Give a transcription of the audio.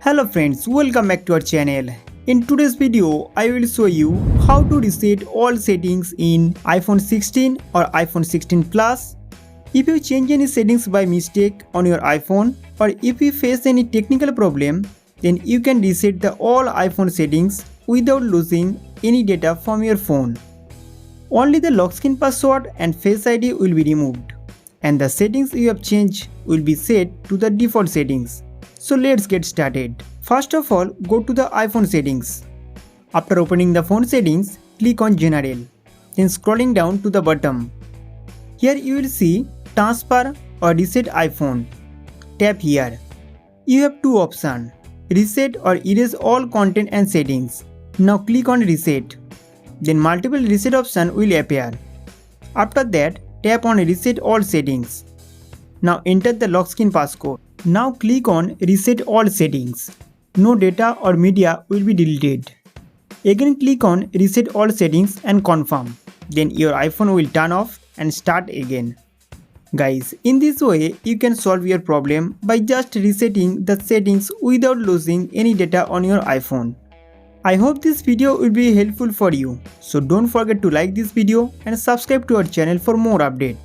Hello friends, welcome back to our channel. In today's video, I will show you how to reset all settings in iPhone 16 or iPhone 16 Plus. If you change any settings by mistake on your iPhone, or if you face any technical problem, then you can reset the all iPhone settings without losing any data from your phone. Only the lock screen password and Face ID will be removed, and the settings you have changed will be set to the default settings. So let's get started. First of all, go to the iPhone settings. After opening the phone settings, click on General. Then scrolling down to the bottom. Here you will see Transfer or Reset iPhone. Tap here. You have two options, Reset or Erase all content and settings. Now click on Reset. Then multiple reset options will appear. After that, tap on Reset all settings. Now enter the lock screen passcode. Now click on Reset all settings. No data or media will be deleted. Again click on Reset all settings and confirm. Then your iPhone will turn off and start again. Guys, in this way you can solve your problem by just resetting the settings without losing any data on your iPhone. I hope this video will be helpful for you. So don't forget to like this video and subscribe to our channel for more updates.